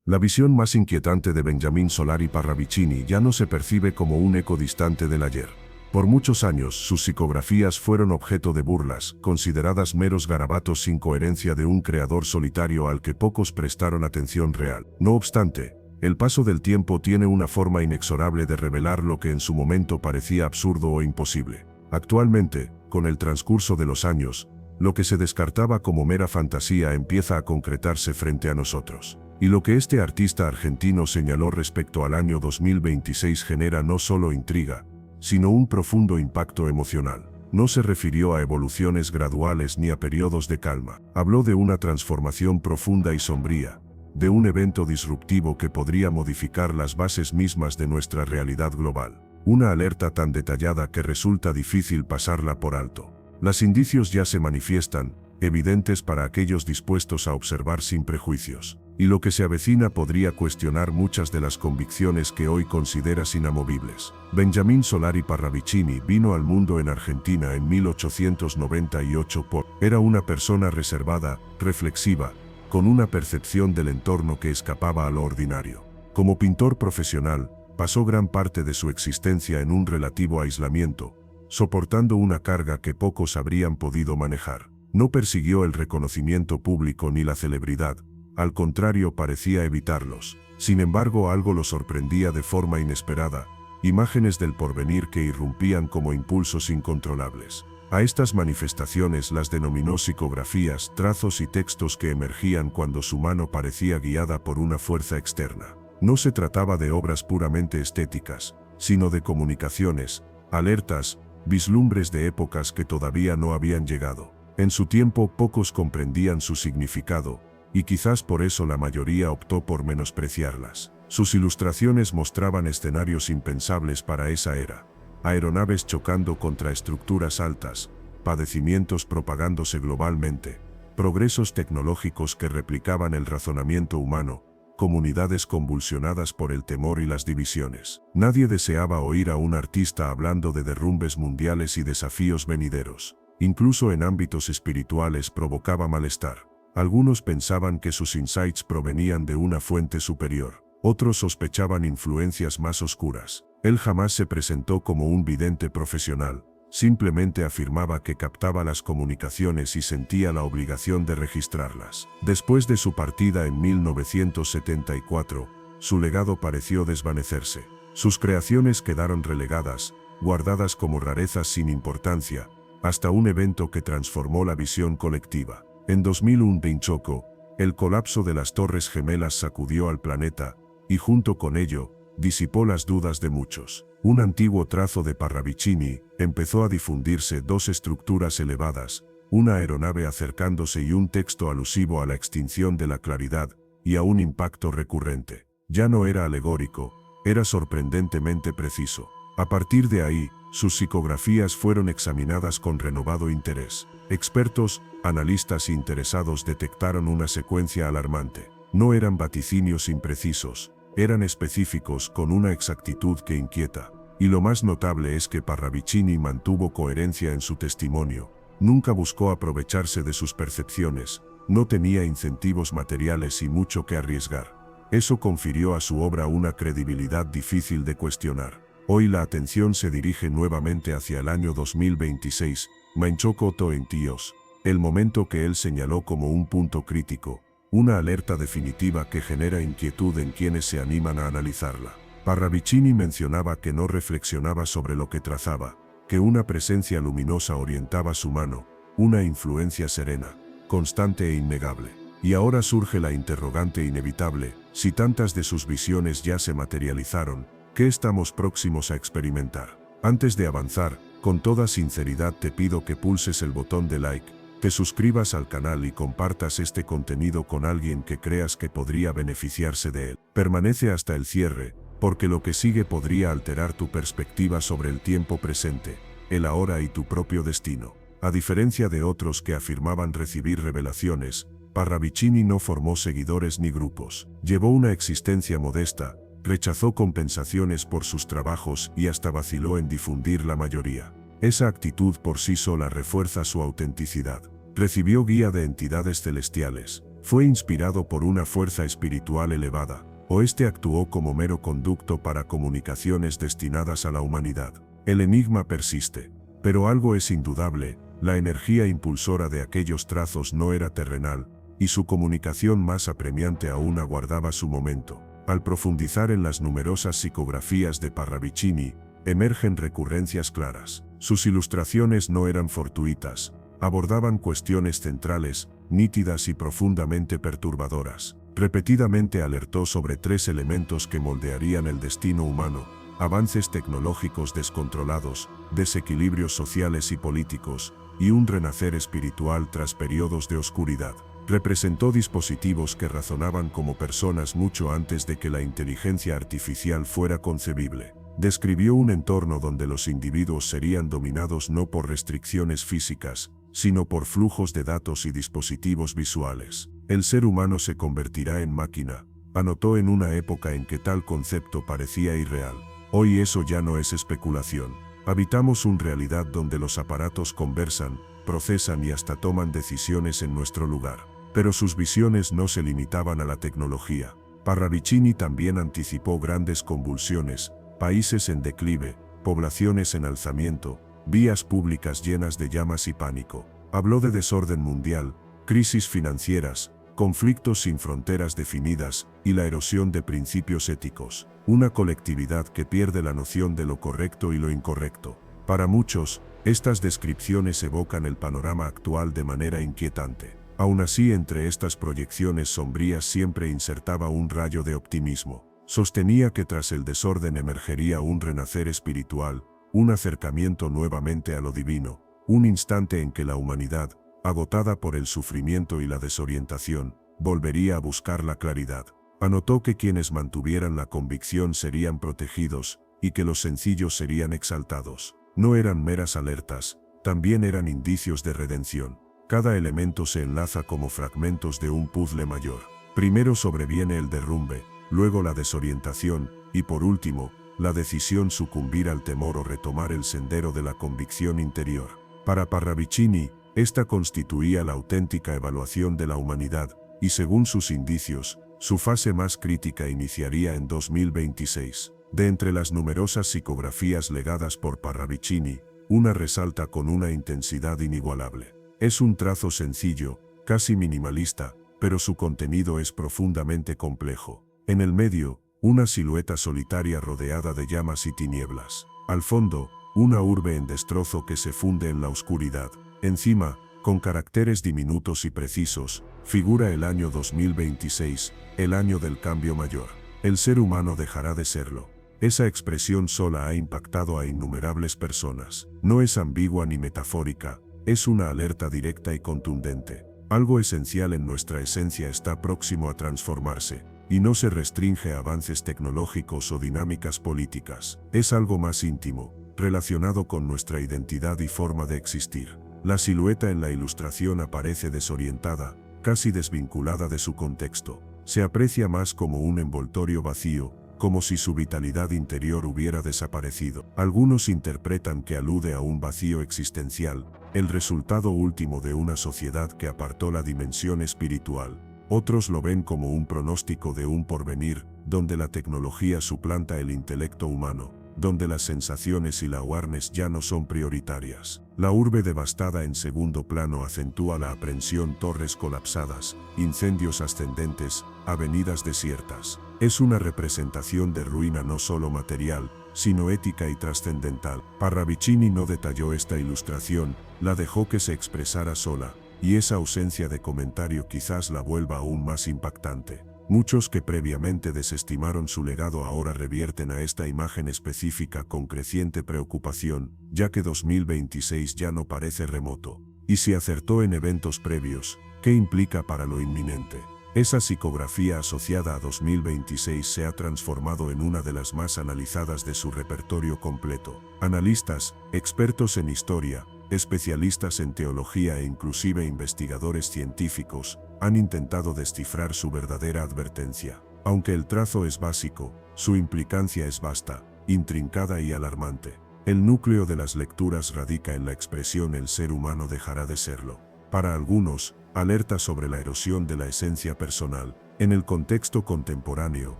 La visión más inquietante de Benjamin Solari Parravicini ya no se percibe como un eco distante del ayer. Por muchos años, sus psicografías fueron objeto de burlas, consideradas meros garabatos sin coherencia de un creador solitario al que pocos prestaron atención real. No obstante, el paso del tiempo tiene una forma inexorable de revelar lo que en su momento parecía absurdo o imposible. Actualmente, con el transcurso de los años, lo que se descartaba como mera fantasía empieza a concretarse frente a nosotros. Y lo que este artista argentino señaló respecto al año 2026 genera no solo intriga, sino un profundo impacto emocional. No se refirió a evoluciones graduales ni a periodos de calma. Habló de una transformación profunda y sombría, de un evento disruptivo que podría modificar las bases mismas de nuestra realidad global. Una alerta tan detallada que resulta difícil pasarla por alto. Los indicios ya se manifiestan, evidentes para aquellos dispuestos a observar sin prejuicios. Y lo que se avecina podría cuestionar muchas de las convicciones que hoy consideras inamovibles. Benjamin Solari Parravicini vino al mundo en Argentina en 1898. Era una persona reservada, reflexiva, con una percepción del entorno que escapaba a lo ordinario. Como pintor profesional, pasó gran parte de su existencia en un relativo aislamiento, soportando una carga que pocos habrían podido manejar. No persiguió el reconocimiento público ni la celebridad, al contrario parecía evitarlos. Sin embargo, algo lo sorprendía de forma inesperada, imágenes del porvenir que irrumpían como impulsos incontrolables. A estas manifestaciones las denominó psicografías, trazos y textos que emergían cuando su mano parecía guiada por una fuerza externa. No se trataba de obras puramente estéticas, sino de comunicaciones, alertas, vislumbres de épocas que todavía no habían llegado. En su tiempo pocos comprendían su significado, y quizás por eso la mayoría optó por menospreciarlas. Sus ilustraciones mostraban escenarios impensables para esa era. Aeronaves chocando contra estructuras altas, padecimientos propagándose globalmente, progresos tecnológicos que replicaban el razonamiento humano, comunidades convulsionadas por el temor y las divisiones. Nadie deseaba oír a un artista hablando de derrumbes mundiales y desafíos venideros. Incluso en ámbitos espirituales provocaba malestar. Algunos pensaban que sus insights provenían de una fuente superior. Otros sospechaban influencias más oscuras. Él jamás se presentó como un vidente profesional. Simplemente afirmaba que captaba las comunicaciones y sentía la obligación de registrarlas. Después de su partida en 1974, su legado pareció desvanecerse. Sus creaciones quedaron relegadas, guardadas como rarezas sin importancia, hasta un evento que transformó la visión colectiva. En 2001 en Choco, el colapso de las Torres Gemelas sacudió al planeta, y junto con ello, disipó las dudas de muchos. Un antiguo trazo de Parravicini empezó a difundirse: dos estructuras elevadas, una aeronave acercándose y un texto alusivo a la extinción de la claridad y a un impacto recurrente. Ya no era alegórico, era sorprendentemente preciso. A partir de ahí, sus psicografías fueron examinadas con renovado interés. Expertos, analistas interesados detectaron una secuencia alarmante. No eran vaticinios imprecisos, eran específicos con una exactitud que inquieta. Y lo más notable es que Parravicini mantuvo coherencia en su testimonio. Nunca buscó aprovecharse de sus percepciones, no tenía incentivos materiales y mucho que arriesgar. Eso confirió a su obra una credibilidad difícil de cuestionar. Hoy la atención se dirige nuevamente hacia el año 2026, Menchoko Toentios, el momento que él señaló como un punto crítico, una alerta definitiva que genera inquietud en quienes se animan a analizarla. Parravicini mencionaba que no reflexionaba sobre lo que trazaba, que una presencia luminosa orientaba su mano, una influencia serena, constante e innegable. Y ahora surge la interrogante inevitable: si tantas de sus visiones ya se materializaron, ¿qué estamos próximos a experimentar? Antes de avanzar, con toda sinceridad te pido que pulses el botón de like, te suscribas al canal y compartas este contenido con alguien que creas que podría beneficiarse de él. Permanece hasta el cierre, porque lo que sigue podría alterar tu perspectiva sobre el tiempo presente, el ahora y tu propio destino. A diferencia de otros que afirmaban recibir revelaciones, Parravicini no formó seguidores ni grupos. Llevó una existencia modesta, rechazó compensaciones por sus trabajos y hasta vaciló en difundir la mayoría. Esa actitud por sí sola refuerza su autenticidad. Recibió guía de entidades celestiales, ¿Fue inspirado por una fuerza espiritual elevada, o este actuó como mero conducto para comunicaciones destinadas a la humanidad? El enigma persiste, pero algo es indudable: la energía impulsora de aquellos trazos no era terrenal, y su comunicación más apremiante aún aguardaba su momento. Al profundizar en las numerosas psicografías de Parravicini, emergen recurrencias claras. Sus ilustraciones no eran fortuitas, abordaban cuestiones centrales, nítidas y profundamente perturbadoras. Repetidamente alertó sobre 3 elementos que moldearían el destino humano: avances tecnológicos descontrolados, desequilibrios sociales y políticos, y un renacer espiritual tras periodos de oscuridad. Representó dispositivos que razonaban como personas mucho antes de que la inteligencia artificial fuera concebible. Describió un entorno donde los individuos serían dominados no por restricciones físicas, sino por flujos de datos y dispositivos visuales. El ser humano se convertirá en máquina, anotó en una época en que tal concepto parecía irreal. Hoy eso ya no es especulación. Habitamos una realidad donde los aparatos conversan, procesan y hasta toman decisiones en nuestro lugar. Pero sus visiones no se limitaban a la tecnología. Parravicini también anticipó grandes convulsiones, países en declive, poblaciones en alzamiento, vías públicas llenas de llamas y pánico. Habló de desorden mundial, crisis financieras, conflictos sin fronteras definidas y la erosión de principios éticos. Una colectividad que pierde la noción de lo correcto y lo incorrecto. Para muchos, estas descripciones evocan el panorama actual de manera inquietante. Aún así, entre estas proyecciones sombrías siempre insertaba un rayo de optimismo. Sostenía que tras el desorden emergería un renacer espiritual, un acercamiento nuevamente a lo divino, un instante en que la humanidad, agotada por el sufrimiento y la desorientación, volvería a buscar la claridad. Anotó que quienes mantuvieran la convicción serían protegidos, y que los sencillos serían exaltados. No eran meras alertas, también eran indicios de redención. Cada elemento se enlaza como fragmentos de un puzzle mayor. Primero sobreviene el derrumbe, luego la desorientación, y por último, la decisión sucumbir al temor o retomar el sendero de la convicción interior. Para Parravicini, esta constituía la auténtica evaluación de la humanidad, y según sus indicios, su fase más crítica iniciaría en 2026. De entre las numerosas psicografías legadas por Parravicini, una resalta con una intensidad inigualable. Es un trazo sencillo, casi minimalista, pero su contenido es profundamente complejo. En el medio, una silueta solitaria rodeada de llamas y tinieblas. Al fondo, una urbe en destrozo que se funde en la oscuridad. Encima, con caracteres diminutos y precisos, figura el año 2026, el año del cambio mayor. El ser humano dejará de serlo. Esa expresión sola ha impactado a innumerables personas. No es ambigua ni metafórica, es una alerta directa y contundente. Algo esencial en nuestra esencia está próximo a transformarse, y no se restringe a avances tecnológicos o dinámicas políticas. Es algo más íntimo, relacionado con nuestra identidad y forma de existir. La silueta en la ilustración aparece desorientada, casi desvinculada de su contexto. Se aprecia más como un envoltorio vacío, como si su vitalidad interior hubiera desaparecido. Algunos interpretan que alude a un vacío existencial, el resultado último de una sociedad que apartó la dimensión espiritual. Otros lo ven como un pronóstico de un porvenir, donde la tecnología suplanta el intelecto humano, donde las sensaciones y la awareness ya no son prioritarias. La urbe devastada en segundo plano acentúa la aprensión: torres colapsadas, incendios ascendentes, avenidas desiertas. Es una representación de ruina no solo material, sino ética y trascendental. Parravicini no detalló esta ilustración, la dejó que se expresara sola, y esa ausencia de comentario quizás la vuelva aún más impactante. Muchos que previamente desestimaron su legado ahora revierten a esta imagen específica con creciente preocupación, ya que 2026 ya no parece remoto. Y si acertó en eventos previos, ¿qué implica para lo inminente? Esa psicografía asociada a 2026 se ha transformado en una de las más analizadas de su repertorio completo. Analistas, expertos en historia, especialistas en teología e inclusive investigadores científicos han intentado descifrar su verdadera advertencia. Aunque el trazo es básico, su implicancia es vasta, intrincada y alarmante. El núcleo de las lecturas radica en la expresión: el ser humano dejará de serlo. Para algunos, alerta sobre la erosión de la esencia personal. En el contexto contemporáneo,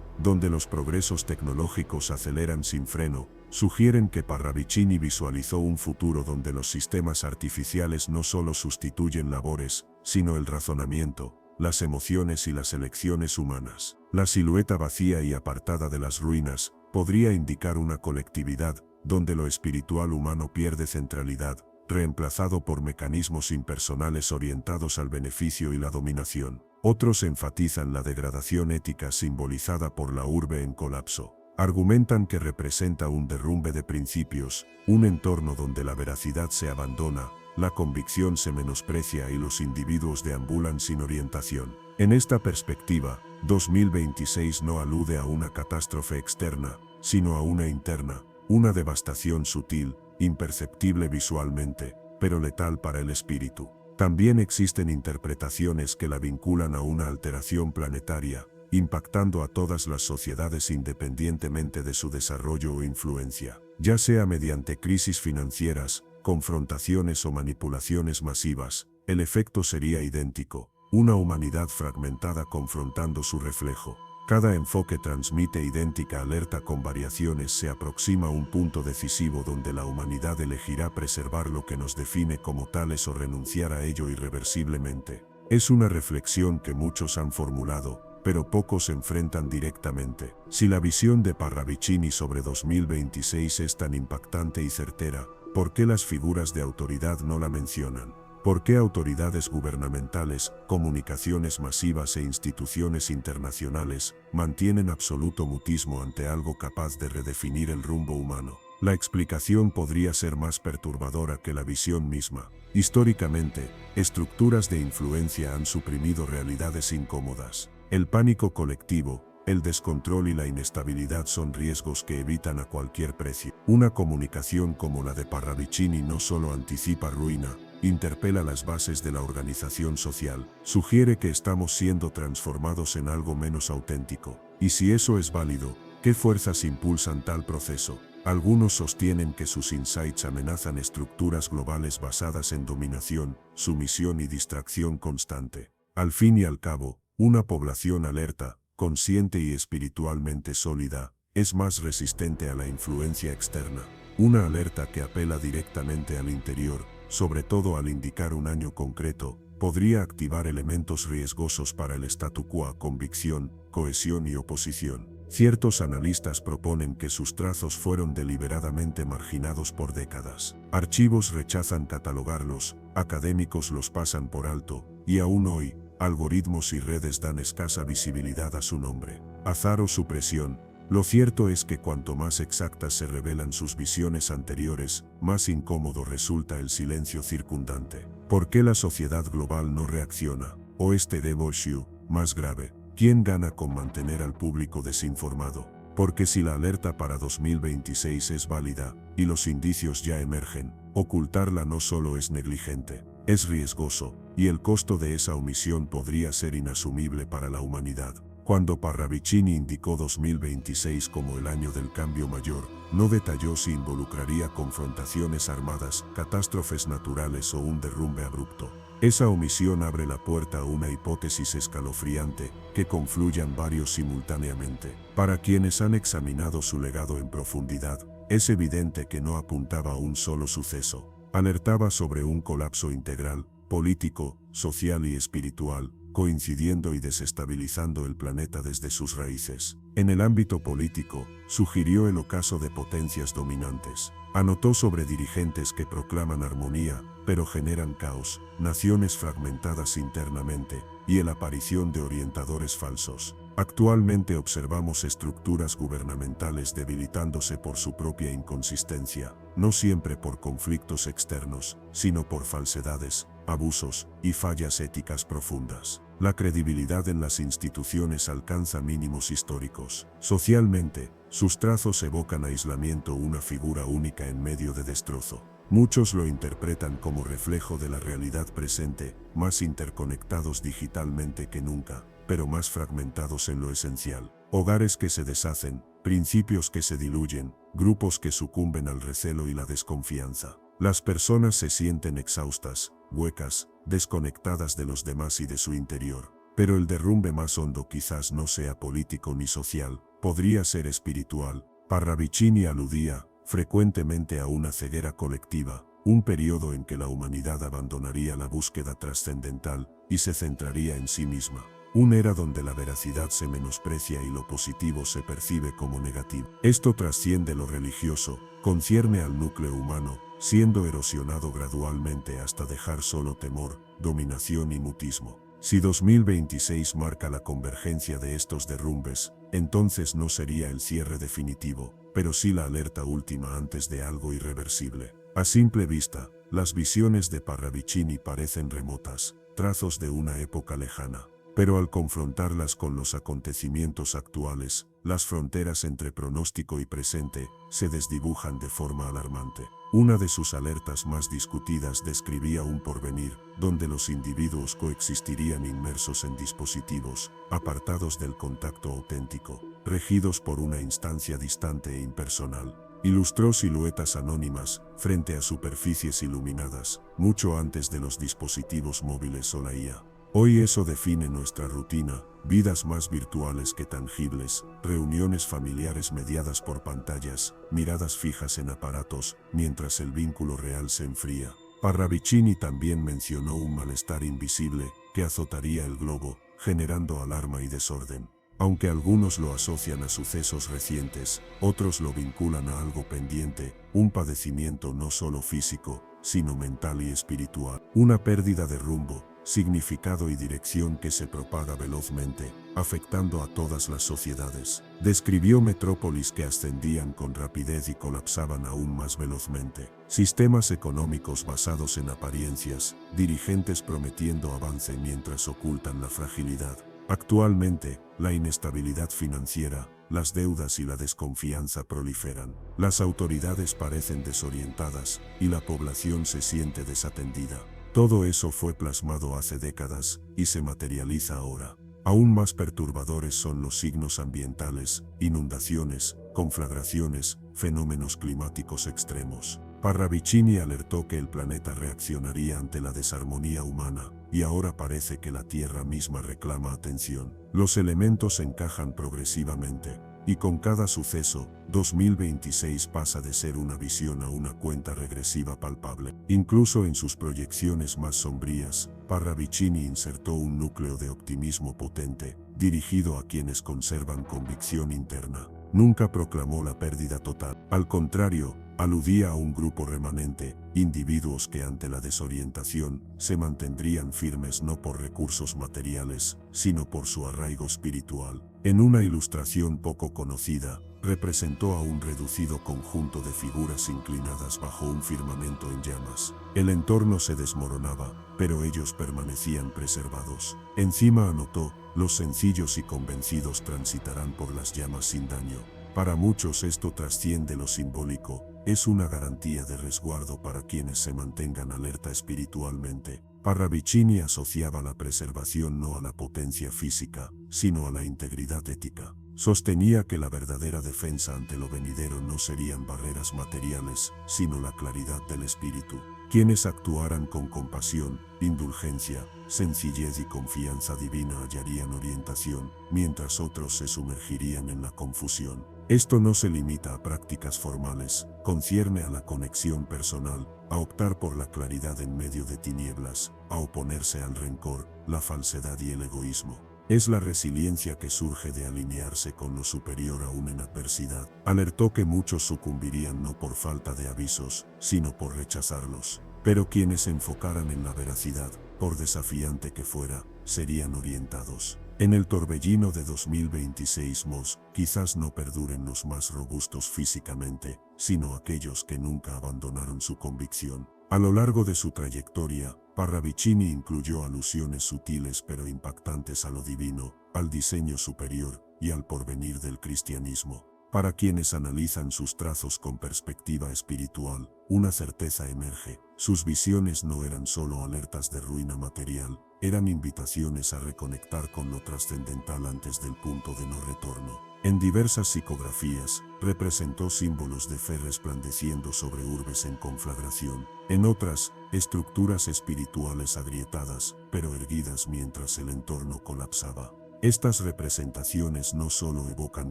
donde los progresos tecnológicos aceleran sin freno, sugieren que Parravicini visualizó un futuro donde los sistemas artificiales no solo sustituyen labores, sino el razonamiento, las emociones y las elecciones humanas. La silueta vacía y apartada de las ruinas podría indicar una colectividad donde lo espiritual humano pierde centralidad, reemplazado por mecanismos impersonales orientados al beneficio y la dominación. Otros enfatizan la degradación ética simbolizada por la urbe en colapso. Argumentan que representa un derrumbe de principios, un entorno donde la veracidad se abandona, la convicción se menosprecia y los individuos deambulan sin orientación. En esta perspectiva, 2026 no alude a una catástrofe externa, sino a una interna, una devastación sutil, imperceptible visualmente, pero letal para el espíritu. También existen interpretaciones que la vinculan a una alteración planetaria, impactando a todas las sociedades independientemente de su desarrollo o influencia, ya sea mediante crisis financieras, confrontaciones o manipulaciones masivas. El efecto sería idéntico, una humanidad fragmentada confrontando su reflejo. Cada enfoque transmite idéntica alerta con variaciones. Se aproxima un punto decisivo donde la humanidad elegirá preservar lo que nos define como tales o renunciar a ello irreversiblemente. Es una reflexión que muchos han formulado, pero pocos enfrentan directamente. Si la visión de Parravicini sobre 2026 es tan impactante y certera, ¿por qué las figuras de autoridad no la mencionan? ¿Por qué autoridades gubernamentales, comunicaciones masivas e instituciones internacionales mantienen absoluto mutismo ante algo capaz de redefinir el rumbo humano? La explicación podría ser más perturbadora que la visión misma. Históricamente, estructuras de influencia han suprimido realidades incómodas. El pánico colectivo, el descontrol y la inestabilidad son riesgos que evitan a cualquier precio. Una comunicación como la de Parravicini no solo anticipa ruina, interpela las bases de la organización social, sugiere que estamos siendo transformados en algo menos auténtico. Y si eso es válido, ¿qué fuerzas impulsan tal proceso? Algunos sostienen que sus insights amenazan estructuras globales basadas en dominación, sumisión y distracción constante. Al fin y al cabo, una población alerta, consciente y espiritualmente sólida, es más resistente a la influencia externa. Una alerta que apela directamente al interior, sobre todo al indicar un año concreto, podría activar elementos riesgosos para el statu quo: convicción, cohesión y oposición. Ciertos analistas proponen que sus trazos fueron deliberadamente marginados por décadas. Archivos rechazan catalogarlos, académicos los pasan por alto, y aún hoy, algoritmos y redes dan escasa visibilidad a su nombre. Azar o supresión. Lo cierto es que cuanto más exactas se revelan sus visiones anteriores, más incómodo resulta el silencio circundante. ¿Por qué la sociedad global no reacciona? O este issue, más grave, ¿quién gana con mantener al público desinformado? Porque si la alerta para 2026 es válida, y los indicios ya emergen, ocultarla no solo es negligente, es riesgoso, y el costo de esa omisión podría ser inasumible para la humanidad. Cuando Parravicini indicó 2026 como el año del cambio mayor, no detalló si involucraría confrontaciones armadas, catástrofes naturales o un derrumbe abrupto. Esa omisión abre la puerta a una hipótesis escalofriante, que confluyan varios simultáneamente. Para quienes han examinado su legado en profundidad, es evidente que no apuntaba a un solo suceso. Alertaba sobre un colapso integral, político, social y espiritual, coincidiendo y desestabilizando el planeta desde sus raíces. En el ámbito político, sugirió el ocaso de potencias dominantes. Anotó sobre dirigentes que proclaman armonía, pero generan caos, naciones fragmentadas internamente, y la aparición de orientadores falsos. Actualmente observamos estructuras gubernamentales debilitándose por su propia inconsistencia, no siempre por conflictos externos, sino por falsedades, abusos y fallas éticas profundas. La credibilidad en las instituciones alcanza mínimos históricos. Socialmente, sus trazos evocan aislamiento, una figura única en medio de destrozo. Muchos lo interpretan como reflejo de la realidad presente, más interconectados digitalmente que nunca, pero más fragmentados en lo esencial. Hogares que se deshacen, principios que se diluyen, grupos que sucumben al recelo y la desconfianza. Las personas se sienten exhaustas, huecas, desconectadas de los demás y de su interior. Pero el derrumbe más hondo quizás no sea político ni social, podría ser espiritual. Parravicini aludía frecuentemente a una ceguera colectiva, un periodo en que la humanidad abandonaría la búsqueda trascendental y se centraría en sí misma. Una era donde la veracidad se menosprecia y lo positivo se percibe como negativo. Esto trasciende lo religioso, concierne al núcleo humano, siendo erosionado gradualmente hasta dejar solo temor, dominación y mutismo. Si 2026 marca la convergencia de estos derrumbes, entonces no sería el cierre definitivo, pero sí la alerta última antes de algo irreversible. A simple vista, las visiones de Parravicini parecen remotas, trazos de una época lejana. Pero al confrontarlas con los acontecimientos actuales, las fronteras entre pronóstico y presente se desdibujan de forma alarmante. Una de sus alertas más discutidas describía un porvenir donde los individuos coexistirían inmersos en dispositivos, apartados del contacto auténtico, regidos por una instancia distante e impersonal. Ilustró siluetas anónimas frente a superficies iluminadas, mucho antes de los dispositivos móviles o la IA. Hoy eso define nuestra rutina, vidas más virtuales que tangibles, reuniones familiares mediadas por pantallas, miradas fijas en aparatos, mientras el vínculo real se enfría. Parravicini también mencionó un malestar invisible que azotaría el globo, generando alarma y desorden. Aunque algunos lo asocian a sucesos recientes, otros lo vinculan a algo pendiente, un padecimiento no solo físico, sino mental y espiritual. Una pérdida de rumbo, significado y dirección que se propaga velozmente, afectando a todas las sociedades. Describió metrópolis que ascendían con rapidez y colapsaban aún más velozmente. Sistemas económicos basados en apariencias, dirigentes prometiendo avance mientras ocultan la fragilidad. Actualmente, la inestabilidad financiera, las deudas y la desconfianza proliferan. Las autoridades parecen desorientadas y la población se siente desatendida. Todo eso fue plasmado hace décadas y se materializa ahora. Aún más perturbadores son los signos ambientales, inundaciones, conflagraciones, fenómenos climáticos extremos. Parravicini alertó que el planeta reaccionaría ante la desarmonía humana, y ahora parece que la Tierra misma reclama atención. Los elementos encajan progresivamente, y con cada suceso, 2026 pasa de ser una visión a una cuenta regresiva palpable. Incluso en sus proyecciones más sombrías, Parravicini insertó un núcleo de optimismo potente, dirigido a quienes conservan convicción interna. Nunca proclamó la pérdida total. Al contrario, aludía a un grupo remanente, individuos que ante la desorientación se mantendrían firmes no por recursos materiales, sino por su arraigo espiritual. En una ilustración poco conocida, representó a un reducido conjunto de figuras inclinadas bajo un firmamento en llamas. El entorno se desmoronaba, pero ellos permanecían preservados. Encima anotó, los sencillos y convencidos transitarán por las llamas sin daño. Para muchos esto trasciende lo simbólico, es una garantía de resguardo para quienes se mantengan alerta espiritualmente. Parravicini asociaba la preservación no a la potencia física, sino a la integridad ética. Sostenía que la verdadera defensa ante lo venidero no serían barreras materiales, sino la claridad del espíritu. Quienes actuaran con compasión, indulgencia, sencillez y confianza divina hallarían orientación, mientras otros se sumergirían en la confusión. Esto no se limita a prácticas formales, concierne a la conexión personal, a optar por la claridad en medio de tinieblas, a oponerse al rencor, la falsedad y el egoísmo. Es la resiliencia que surge de alinearse con lo superior aún en adversidad. Alertó que muchos sucumbirían no por falta de avisos, sino por rechazarlos. Pero quienes se enfocaran en la veracidad, por desafiante que fuera, serían orientados. En el torbellino de 2026 quizás no perduren los más robustos físicamente, sino aquellos que nunca abandonaron su convicción. A lo largo de su trayectoria, Parravicini incluyó alusiones sutiles pero impactantes a lo divino, al diseño superior y al porvenir del cristianismo. Para quienes analizan sus trazos con perspectiva espiritual, una certeza emerge. Sus visiones no eran solo alertas de ruina material, eran invitaciones a reconectar con lo trascendental antes del punto de no retorno. En diversas psicografías, representó símbolos de fe resplandeciendo sobre urbes en conflagración. En otras, estructuras espirituales agrietadas, pero erguidas mientras el entorno colapsaba. Estas representaciones no solo evocan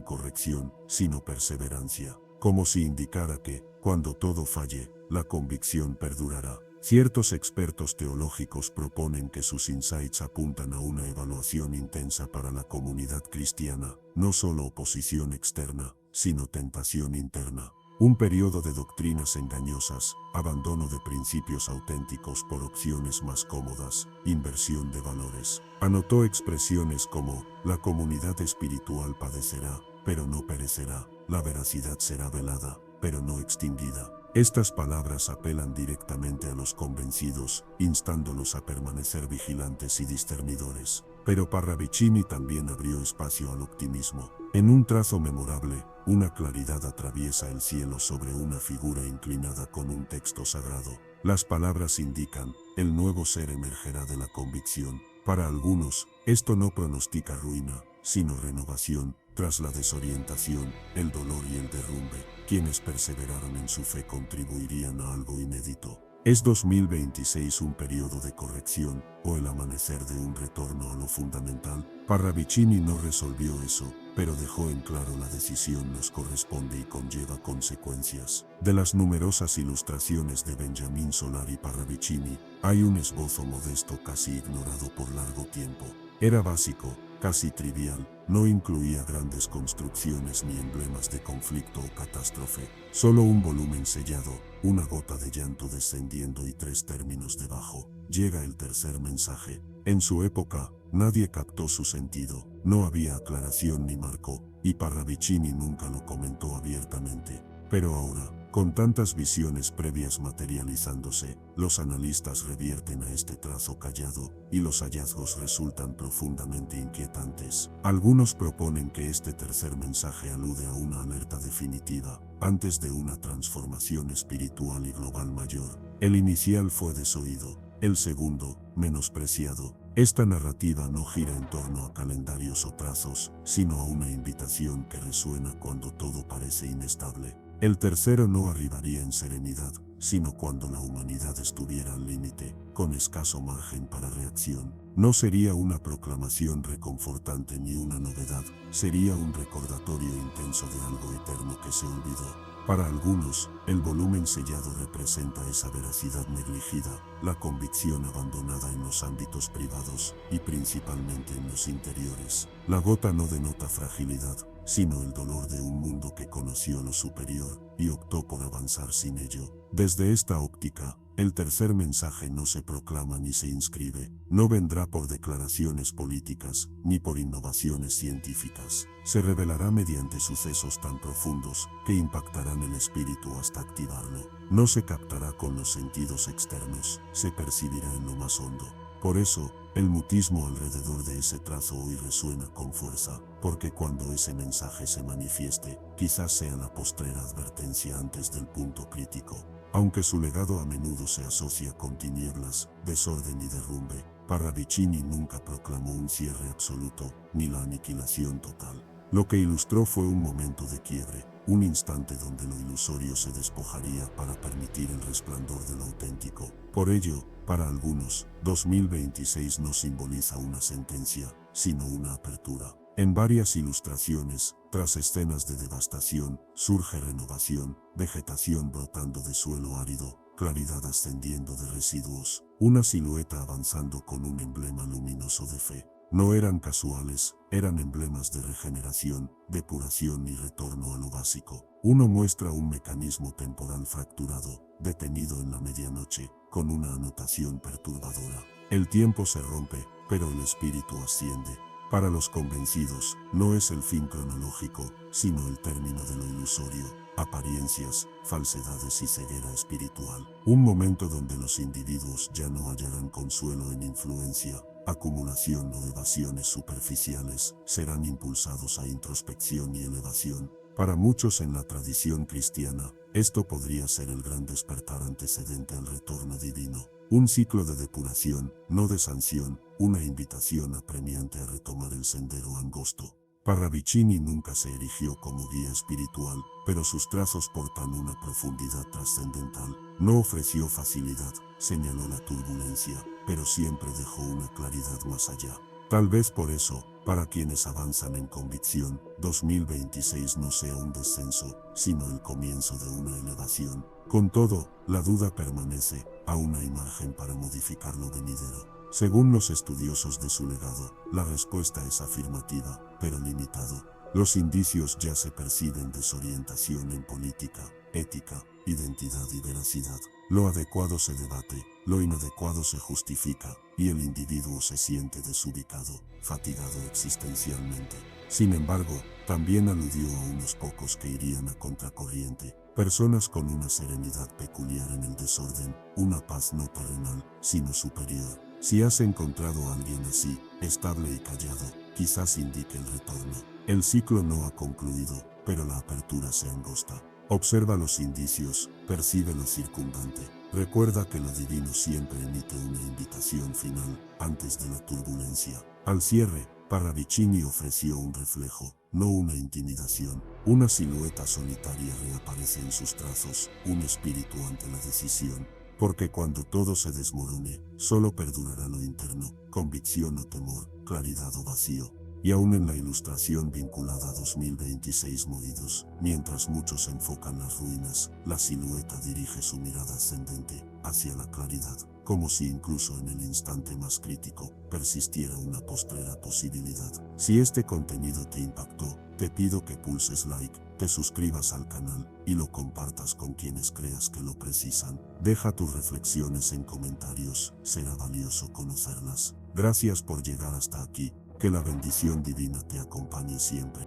corrección, sino perseverancia, como si indicara que, cuando todo falle, la convicción perdurará. Ciertos expertos teológicos proponen que sus insights apuntan a una evaluación intensa para la comunidad cristiana, no solo oposición externa, sino tentación interna. Un periodo de doctrinas engañosas, abandono de principios auténticos por opciones más cómodas, inversión de valores. Anotó expresiones como, la comunidad espiritual padecerá, pero no perecerá, la veracidad será velada, pero no extinguida. Estas palabras apelan directamente a los convencidos, instándolos a permanecer vigilantes y discernidores. Pero Parravicini también abrió espacio al optimismo. En un trazo memorable, una claridad atraviesa el cielo sobre una figura inclinada con un texto sagrado. Las palabras indican, el nuevo ser emergerá de la convicción. Para algunos, esto no pronostica ruina, sino renovación. Tras la desorientación, el dolor y el derrumbe, quienes perseveraron en su fe contribuirían a algo inédito. ¿Es 2026 un periodo de corrección, o el amanecer de un retorno a lo fundamental? Parravicini no resolvió eso, pero dejó en claro la decisión nos corresponde y conlleva consecuencias. De las numerosas ilustraciones de Benjamin Solari Parravicini, hay un esbozo modesto casi ignorado por largo tiempo. Era básico, casi trivial, no incluía grandes construcciones ni emblemas de conflicto o catástrofe, solo un volumen sellado, una gota de llanto descendiendo y 3 términos debajo. Llega el tercer mensaje. En su época, nadie captó su sentido, no había aclaración ni marco, y Parravicini nunca lo comentó abiertamente. Pero ahora, con tantas visiones previas materializándose, los analistas revierten a este trazo callado, y los hallazgos resultan profundamente inquietantes. Algunos proponen que este tercer mensaje alude a una alerta definitiva, antes de una transformación espiritual y global mayor. El inicial fue desoído, el segundo, menospreciado. Esta narrativa no gira en torno a calendarios o trazos, sino a una invitación que resuena cuando todo parece inestable. El tercero no arribaría en serenidad, sino cuando la humanidad estuviera al límite, con escaso margen para reacción. No sería una proclamación reconfortante ni una novedad, sería un recordatorio intenso de algo eterno que se olvidó. Para algunos, el volumen sellado representa esa veracidad negligida, la convicción abandonada en los ámbitos privados, y principalmente en los interiores. La gota no denota fragilidad, sino el dolor de un mundo que conoció lo superior, y optó por avanzar sin ello. Desde esta óptica, el tercer mensaje no se proclama ni se inscribe, no vendrá por declaraciones políticas, ni por innovaciones científicas. Se revelará mediante sucesos tan profundos, que impactarán el espíritu hasta activarlo. No se captará con los sentidos externos, se percibirá en lo más hondo. Por eso, el mutismo alrededor de ese trazo hoy resuena con fuerza, porque cuando ese mensaje se manifieste, quizás sea la postrera advertencia antes del punto crítico. Aunque su legado a menudo se asocia con tinieblas, desorden y derrumbe, Parravicini nunca proclamó un cierre absoluto, ni la aniquilación total. Lo que ilustró fue un momento de quiebre, un instante donde lo ilusorio se despojaría para permitir el resplandor de lo auténtico. Por ello, para algunos, 2026 no simboliza una sentencia, sino una apertura. En varias ilustraciones, tras escenas de devastación, surge renovación, vegetación brotando de suelo árido, claridad ascendiendo de residuos, una silueta avanzando con un emblema luminoso de fe. No eran casuales, eran emblemas de regeneración, depuración y retorno a lo básico. Uno muestra un mecanismo temporal fracturado, detenido en la medianoche, con una anotación perturbadora. El tiempo se rompe, pero el espíritu asciende. Para los convencidos, no es el fin cronológico, sino el término de lo ilusorio, apariencias, falsedades y ceguera espiritual. Un momento donde los individuos ya no hallarán consuelo en influencia, acumulación o evasiones superficiales, serán impulsados a introspección y elevación. Para muchos en la tradición cristiana, esto podría ser el gran despertar antecedente al retorno divino. Un ciclo de depuración, no de sanción, una invitación apremiante a retomar el sendero angosto. Parravicini nunca se erigió como guía espiritual, pero sus trazos portan una profundidad trascendental. No ofreció facilidad, señaló la turbulencia, pero siempre dejó una claridad más allá. Tal vez por eso, para quienes avanzan en convicción, 2026 no sea un descenso, sino el comienzo de una elevación. Con todo, la duda permanece, a una imagen para modificar lo venidero. Según los estudiosos de su legado, la respuesta es afirmativa, pero limitado. Los indicios ya se perciben: desorientación en política, ética, identidad y veracidad. Lo adecuado se debate, lo inadecuado se justifica, y el individuo se siente desubicado, fatigado existencialmente. Sin embargo, también aludió a unos pocos que irían a contracorriente, personas con una serenidad peculiar en el desorden, una paz no terrenal, sino superior. Si has encontrado a alguien así, estable y callado, quizás indique el retorno. El ciclo no ha concluido, pero la apertura se angosta. Observa los indicios, percibe lo circundante. Recuerda que lo divino siempre emite una invitación final, antes de la turbulencia. Al cierre, Parravicini ofreció un reflejo, no una intimidación. Una silueta solitaria reaparece en sus trazos, un espíritu ante la decisión. Porque cuando todo se desmorone, solo perdurará lo interno, convicción o temor, claridad o vacío. Y aún en la ilustración vinculada a 2026 movidos, mientras muchos enfocan las ruinas, la silueta dirige su mirada ascendente, hacia la claridad, como si incluso en el instante más crítico, persistiera una postrera posibilidad. Si este contenido te impactó, te pido que pulses like, te suscribas al canal, y lo compartas con quienes creas que lo precisan. Deja tus reflexiones en comentarios, será valioso conocerlas. Gracias por llegar hasta aquí. Que la bendición divina te acompañe siempre.